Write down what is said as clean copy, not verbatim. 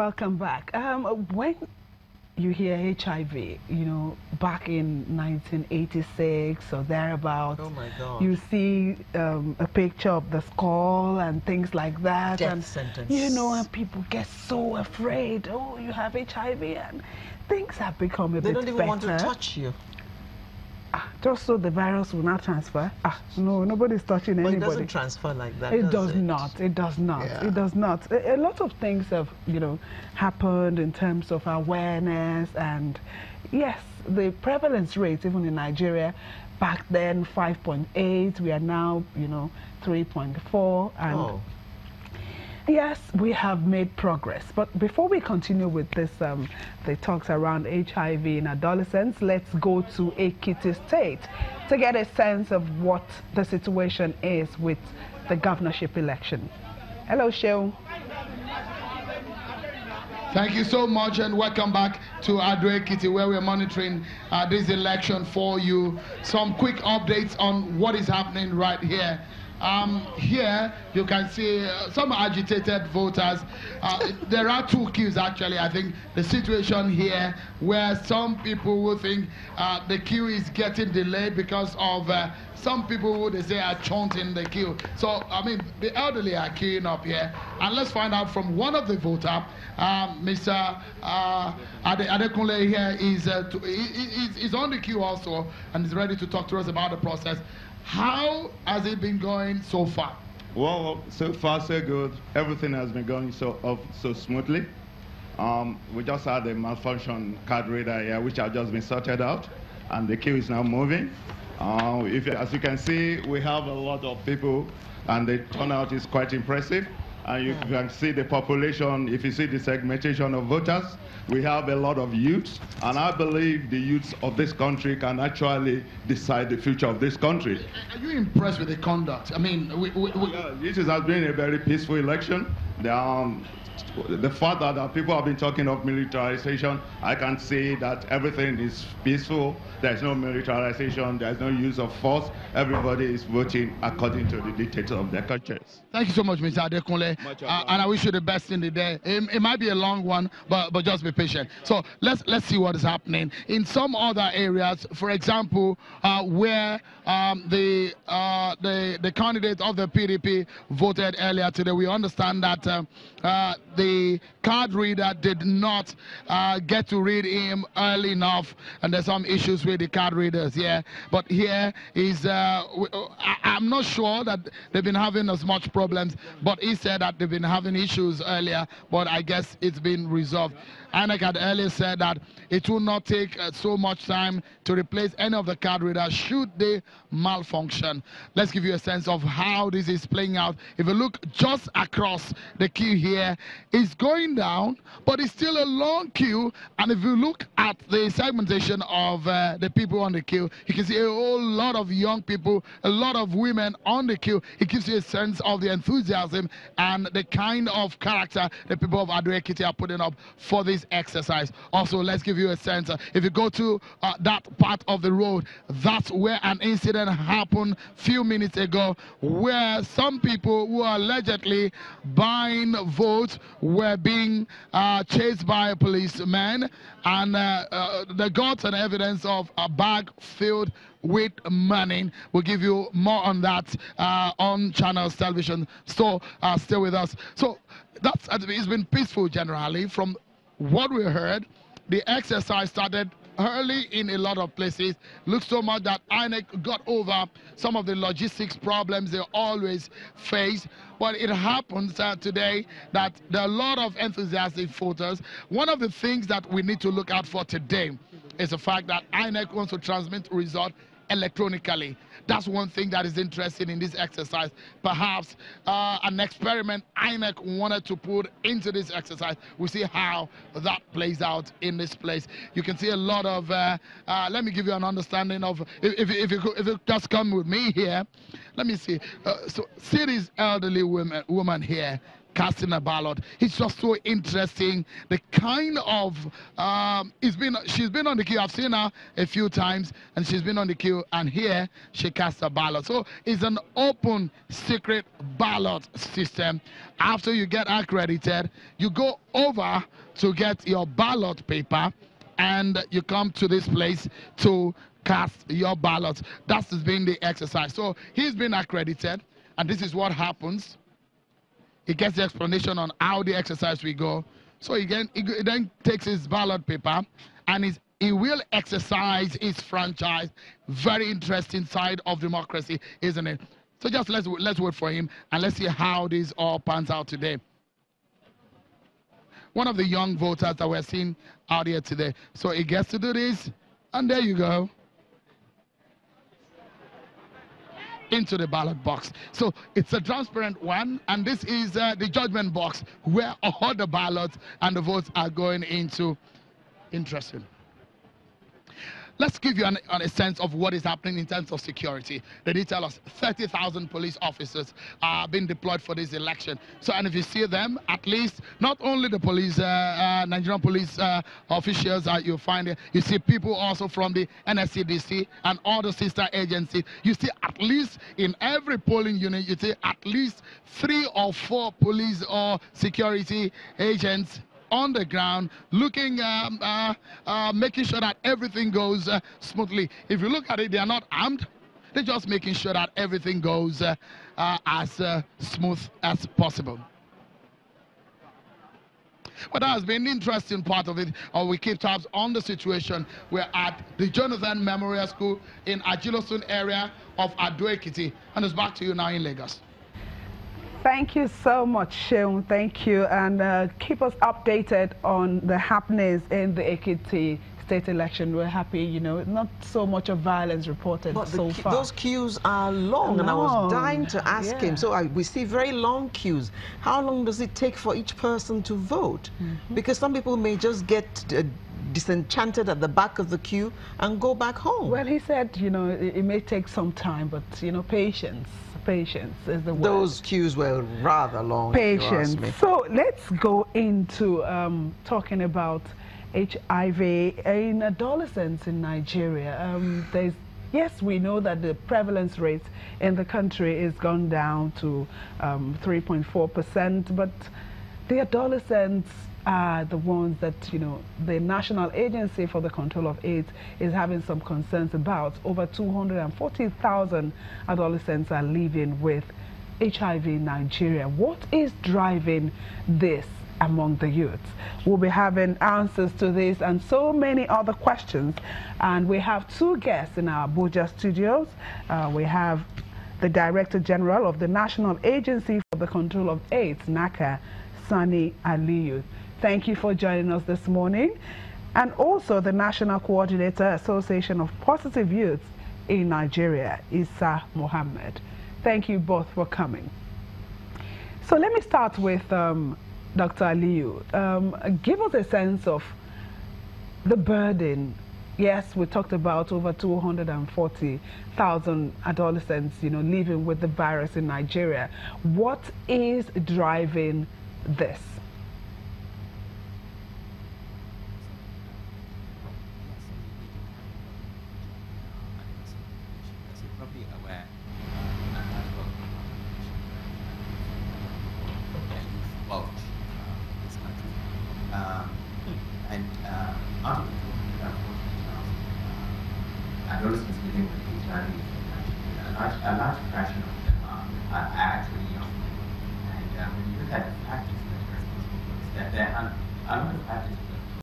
Welcome back. When you hear HIV, back in 1986 or thereabouts, oh my God, you see a picture of the skull and things like that. Death sentence. And people get so afraid. Oh, you have HIV, and things have become a bit better. They don't even want to touch you. Just so the virus will not transfer. No, nobody's touching anybody. But it doesn't transfer like that. It does not. It does not. Yeah. It does not. A lot of things have, happened in terms of awareness, and yes, the prevalence rate, even in Nigeria, back then 5.8. We are now, 3.4, and. Oh. Yes, we have made progress. But before we continue with this, the talks around HIV in adolescents, let's go to Ekiti State to get a sense of what the situation is with the governorship election. Hello, Sheung. Thank you so much, and welcome back to Ekiti, where we're monitoring this election for you. Some quick updates on what is happening right here. Here you can see some agitated voters. There are two queues actually. I think the situation here where some people will think the queue is getting delayed because of some people who they say are chanting the queue. So I mean the elderly are queuing up here, and let's find out from one of the voters. Mr. Adekunle here is on the queue also and is ready to talk to us about the process. How has it been going so far? Well, so far so good. Everything has been going so smoothly. We just had a malfunction card reader here, which has just been sorted out, and the queue is now moving. As you can see, we have a lot of people, and the turnout is quite impressive. And you can see the population. If you see the segmentation of voters, we have a lot of youths, and I believe the youths of this country can actually decide the future of this country. Are you impressed with the conduct? I mean, this has been a very peaceful election. The fact that people have been talking of militarization, I can say that everything is peaceful. There's no militarization, there's no use of force. Everybody is voting according to the dictates of their countries. Thank you so much, Mr. Adekunle. And I wish you the best in the day. It might be a long one, but just be patient. So let's see what is happening. In some other areas, for example, where the candidate of the PDP voted earlier today, we understand that the card reader did not get to read him early enough, and there's some issues with the card readers here. But here is, I'm not sure that they've been having as much problems, but he said that they've been having issues earlier, but I guess it's been resolved. INEC had earlier said that it will not take so much time to replace any of the card readers should they malfunction. Let's give you a sense of how this is playing out. If you look just across the queue here, it's going down, but it's still a long queue. And if you look at the segmentation of the people on the queue, you can see a whole lot of young people, a lot of women on the queue. It gives you a sense of the enthusiasm and the kind of character the people of Ekiti are putting up for this exercise. Also, let's give you a sense. If you go to that part of the road, that's where an incident happened a few minutes ago, where some people who are allegedly buying votes were being chased by a policeman, and they got an evidence of a bag filled with money. We'll give you more on that on Channels Television. So stay with us. So it's been peaceful generally. From what we heard, the exercise started early in a lot of places. Looks so much that INEC got over some of the logistics problems they always face. But it happens today that there are a lot of enthusiastic voters. One of the things that we need to look out for today is the fact that INEC wants to transmit results electronically. That's one thing that is interesting in this exercise. Perhaps an experiment INEC wanted to put into this exercise. We'll see how that plays out in this place. You can see a lot of, let me give you an understanding of, if you just come with me here, let me see. So see this elderly woman here. casting a ballot. It's just so interesting. The kind of she's been on the queue. I've seen her a few times, and she's been on the queue, and here she casts a ballot. So it's an open, secret ballot system. After you get accredited, you go over to get your ballot paper, and you come to this place to cast your ballot. That has been the exercise. So he's been accredited, and this is what happens. He gets the explanation on how the exercise will go. So he then takes his ballot paper, and he will exercise his franchise. Very interesting side of democracy, isn't it? So just let's wait for him, and let's see how this all pans out today. One of the young voters that we're seeing out here today. So he gets to do this, and there you go. Into the ballot box. So it's a transparent one, and this is the judgment box where all the ballots and the votes are going into. Interesting. Let's give you a sense of what is happening in terms of security. They did tell us 30,000 police officers are being deployed for this election. So, and if you see them, at least, not only the police, Nigerian police officials you'll find there, you see people also from the NSCDC and all the sister agencies. You see at least in every polling unit, you see at least 3 or 4 police or security agents on the ground, looking, making sure that everything goes smoothly. If you look at it, they are not armed. They're just making sure that everything goes as smooth as possible. But that has been the interesting part of it. We keep tabs on the situation. We're at the Jonathan Memorial School in Ajilosun area of Ado-Ekiti. And it's back to you now in Lagos. Thank you so much, Seun. Thank you. And keep us updated on the happenings in the Ekiti state election. We're happy, you know, not so much of violence reported so far. Those queues are long, and I was dying to ask him. So we see very long queues. How long does it take for each person to vote? Because some people may just get disenchanted at the back of the queue and go back home. Well, he said, you know, it may take some time, but, you know, patience is the word. Those queues were rather long. Patience. So let's go into talking about HIV in adolescents in Nigeria. Yes, we know that the prevalence rate in the country is gone down to 3.4%, but the adolescents are the ones that, you know, the National Agency for the Control of AIDS is having some concerns about. Over 240,000 adolescents are living with HIV in Nigeria. What is driving this among the youth? We'll be having answers to this and so many other questions. And we have 2 guests in our Abuja studios. We have the Director General of the National Agency for the Control of AIDS, NACA, Sani Aliyu. Thank you for joining us this morning. And also the National Coordinator, Association of Positive Youths in Nigeria, Isa Mohammed. Thank you both for coming. So let me start with Dr. Aliyu. Give us a sense of the burden. Yes, we talked about over 240,000 adolescents, you know, living with the virus in Nigeria. What is driving this? Adolescents living with HIV, a large fraction of them are actually young. And when you look at the factors that are responsible for this, there are a lot of factors